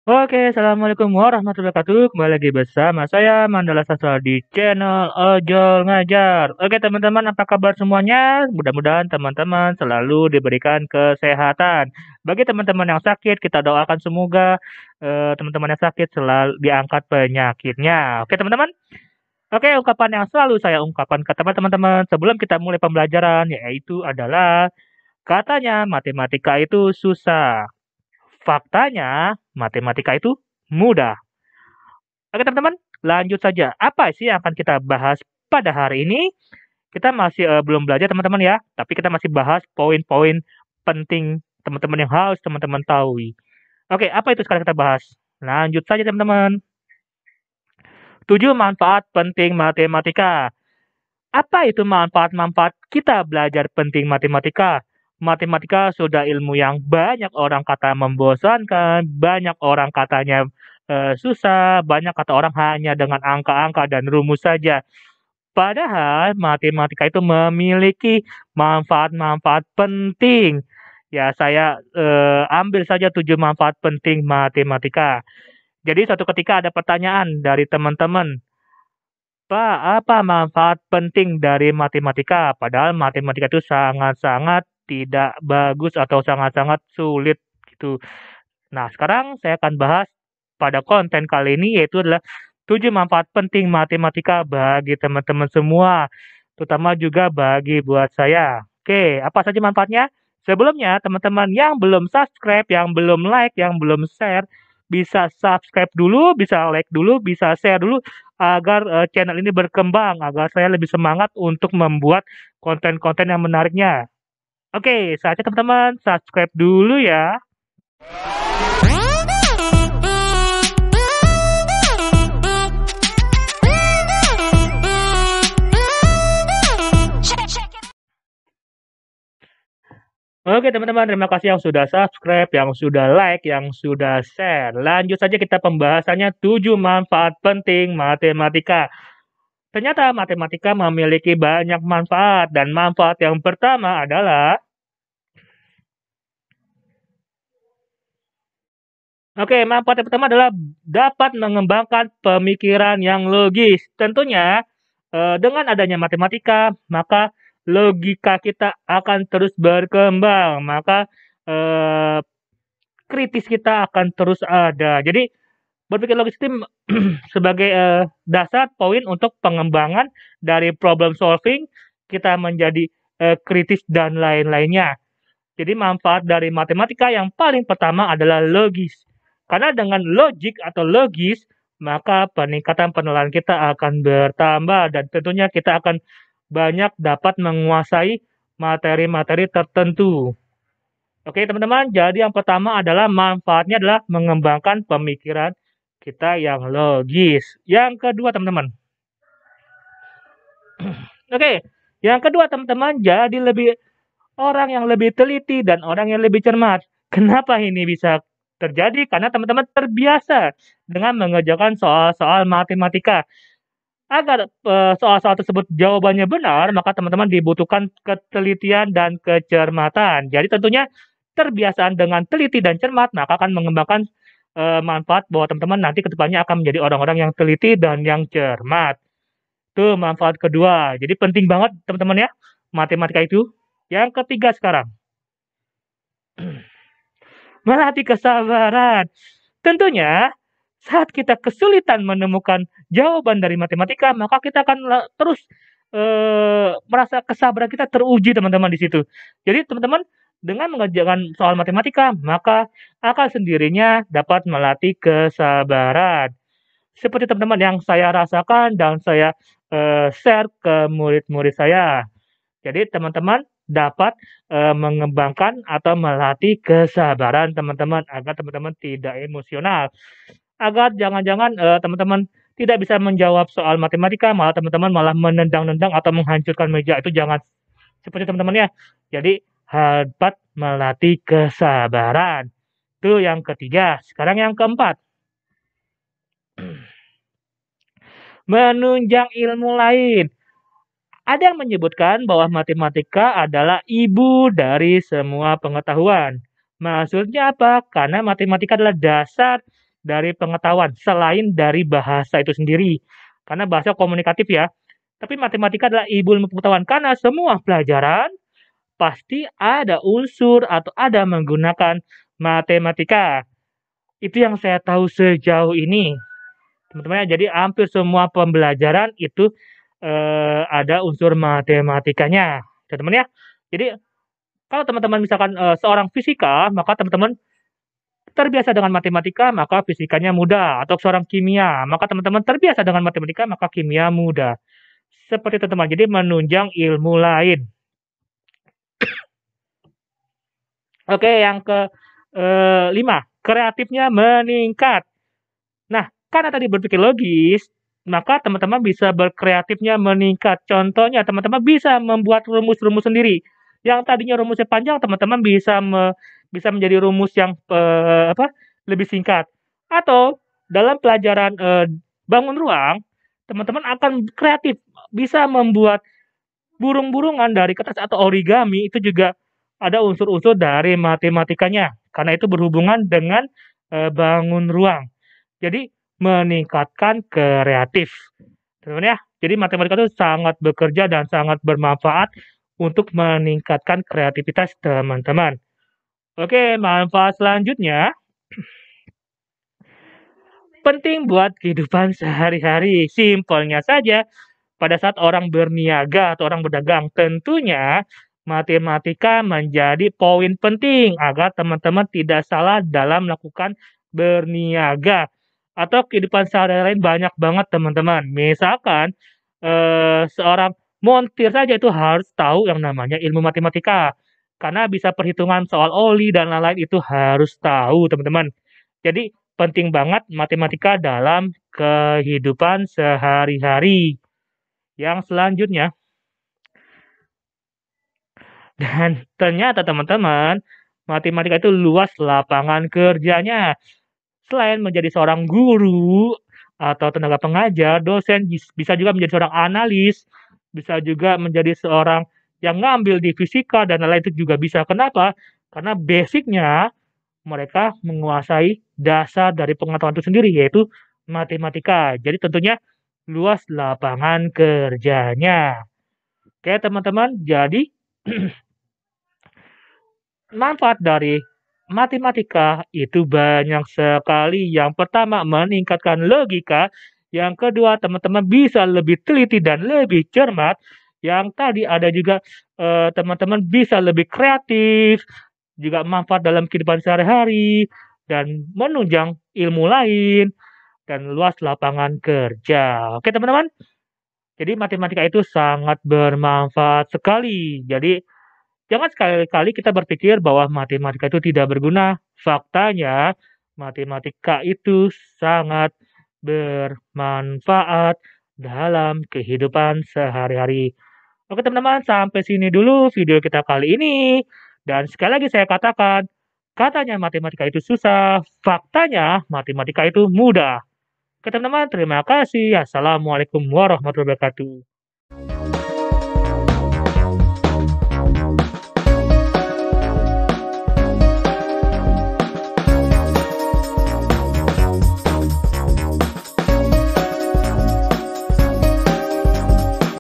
Oke, assalamualaikum warahmatullahi wabarakatuh. Kembali lagi bersama saya Mandala Sastra di channel Ojol Ngajar. Oke, teman-teman, apa kabar semuanya? Mudah-mudahan teman-teman selalu diberikan kesehatan. Bagi teman-teman yang sakit, kita doakan semoga teman-teman yang sakit selalu diangkat penyakitnya. Oke, teman-teman. Oke, ungkapan yang selalu saya ungkapkan ke teman-teman sebelum kita mulai pembelajaran yaitu adalah katanya matematika itu susah. Faktanya, matematika itu mudah. Oke teman-teman, lanjut saja. Apa sih yang akan kita bahas pada hari ini? Kita masih belum belajar teman-teman ya, tapi kita masih bahas poin-poin penting teman-teman yang harus teman-teman tahu. Oke, apa itu sekarang kita bahas? Lanjut saja teman-teman. 7 manfaat penting matematika. Apa itu manfaat-manfaat kita belajar penting matematika? Matematika sudah ilmu yang banyak orang kata membosankan, banyak orang katanya susah, banyak kata orang hanya dengan angka-angka dan rumus saja. Padahal matematika itu memiliki manfaat-manfaat penting. Ya, saya ambil saja 7 manfaat penting matematika. Jadi suatu ketika ada pertanyaan dari teman-teman, Pak, apa manfaat penting dari matematika? Padahal matematika itu sangat-sangat tidak bagus atau sangat-sangat sulit gitu. Nah, sekarang saya akan bahas pada konten kali ini yaitu adalah 7 manfaat penting matematika bagi teman-teman semua, terutama juga bagi buat saya. Oke, apa saja manfaatnya? Sebelumnya, teman-teman yang belum subscribe, yang belum like, yang belum share, bisa subscribe dulu, bisa like dulu, bisa share dulu agar channel ini berkembang, agar saya lebih semangat untuk membuat konten-konten yang menariknya. Oke, saatnya teman-teman subscribe dulu ya. Oke teman-teman, terima kasih yang sudah subscribe, yang sudah like, yang sudah share. Lanjut saja kita pembahasannya 7 manfaat penting matematika. Ternyata matematika memiliki banyak manfaat dan manfaat yang pertama adalah manfaat yang pertama adalah dapat mengembangkan pemikiran yang logis. Tentunya dengan adanya matematika, maka logika kita akan terus berkembang, maka eee, kritis kita akan terus ada. Jadi berpikir logis itu sebagai dasar poin untuk pengembangan dari problem solving, kita menjadi kritis dan lain-lainnya. Jadi manfaat dari matematika yang paling pertama adalah logis. Karena dengan logik atau logis, maka peningkatan pengenalan kita akan bertambah dan tentunya kita akan banyak dapat menguasai materi-materi tertentu. Oke teman-teman, jadi yang pertama adalah manfaatnya adalah mengembangkan pemikiran kita yang logis. Yang kedua teman-teman. Oke, yang kedua teman-teman, jadi lebih orang yang lebih teliti dan orang yang lebih cermat. Kenapa ini bisa terjadi? Karena teman-teman terbiasa dengan mengerjakan soal-soal matematika. Agar soal-soal tersebut jawabannya benar, maka teman-teman dibutuhkan ketelitian dan kecermatan. Jadi tentunya terbiasaan dengan teliti dan cermat, maka akan mengembangkan manfaat bahwa teman-teman nanti ke depannya akan menjadi orang-orang yang teliti dan yang cermat. Itu manfaat kedua. Jadi penting banget teman-teman ya, matematika itu. Yang ketiga sekarang, melatih kesabaran. Tentunya saat kita kesulitan menemukan jawaban dari matematika, maka kita akan terus merasa kesabaran kita teruji teman-teman di situ. Jadi teman-teman dengan mengerjakan soal matematika, maka akan sendirinya dapat melatih kesabaran. Seperti teman-teman yang saya rasakan dan saya share ke murid-murid saya. Jadi teman-teman dapat mengembangkan atau melatih kesabaran teman-teman agar teman-teman tidak emosional. Agar jangan-jangan teman-teman tidak bisa menjawab soal matematika, malah teman-teman malah menendang-nendang atau menghancurkan meja, itu jangan seperti teman-teman ya. Jadi dapat melatih kesabaran. Itu yang ketiga. Sekarang yang keempat. Menunjang ilmu lain. Ada yang menyebutkan bahwa matematika adalah ibu dari semua pengetahuan. Maksudnya apa? Karena matematika adalah dasar dari pengetahuan selain dari bahasa itu sendiri. Karena bahasa komunikatif ya. Tapi matematika adalah ibu ilmu pengetahuan karena semua pelajaran pasti ada unsur atau ada menggunakan matematika. Itu yang saya tahu sejauh ini. Teman-teman ya, jadi hampir semua pembelajaran itu ada unsur matematikanya. Teman-teman ya. Jadi kalau teman-teman misalkan seorang fisika, maka teman-teman terbiasa dengan matematika, maka fisikanya mudah. Atau seorang kimia, maka teman-teman terbiasa dengan matematika, maka kimia mudah. Seperti itu teman, jadi menunjang ilmu lain. Oke, yang ke 5, kreatifnya meningkat. Nah, karena tadi berpikir logis, maka teman-teman bisa berkreatifnya meningkat. Contohnya, teman-teman bisa membuat rumus-rumus sendiri. Yang tadinya rumusnya panjang, teman-teman bisa menjadi rumus yang lebih singkat. Atau dalam pelajaran bangun ruang, teman-teman akan kreatif, bisa membuat burung-burungan dari kertas atau origami. Itu juga ada unsur-unsur dari matematikanya, karena itu berhubungan dengan bangun ruang. Jadi meningkatkan kreatif, teman-teman ya. Jadi matematika itu sangat bekerja dan sangat bermanfaat untuk meningkatkan kreativitas teman-teman. Oke, manfaat selanjutnya penting buat kehidupan sehari-hari. Simpelnya saja, pada saat orang berniaga atau orang berdagang, tentunya matematika menjadi poin penting agar teman-teman tidak salah dalam melakukan berniaga. Atau kehidupan sehari-hari banyak banget teman-teman. Misalkan seorang montir saja itu harus tahu yang namanya ilmu matematika. Karena bisa perhitungan soal oli dan lain-lain itu harus tahu teman-teman. Jadi penting banget matematika dalam kehidupan sehari-hari. Yang selanjutnya, dan ternyata teman-teman, matematika itu luas lapangan kerjanya. Selain menjadi seorang guru atau tenaga pengajar, dosen bisa juga menjadi seorang analis, bisa juga menjadi seorang yang ngambil di fisika dan lain-lain itu juga bisa. Kenapa? Karena basicnya mereka menguasai dasar dari pengetahuan itu sendiri, yaitu matematika. Jadi tentunya luas lapangan kerjanya. Oke teman-teman, jadi manfaat dari matematika itu banyak sekali. Yang pertama, meningkatkan logika. Yang kedua, teman-teman bisa lebih teliti dan lebih cermat. Yang tadi ada juga teman-teman bisa lebih kreatif, juga manfaat dalam kehidupan sehari-hari, dan menunjang ilmu lain, dan luas lapangan kerja. Oke teman-teman, jadi matematika itu sangat bermanfaat sekali. Jadi jangan sekali-kali kita berpikir bahwa matematika itu tidak berguna. Faktanya, matematika itu sangat bermanfaat dalam kehidupan sehari-hari. Oke teman-teman, sampai sini dulu video kita kali ini. Dan sekali lagi saya katakan, katanya matematika itu susah, faktanya matematika itu mudah. Oke teman-teman, terima kasih. Assalamualaikum warahmatullahi wabarakatuh.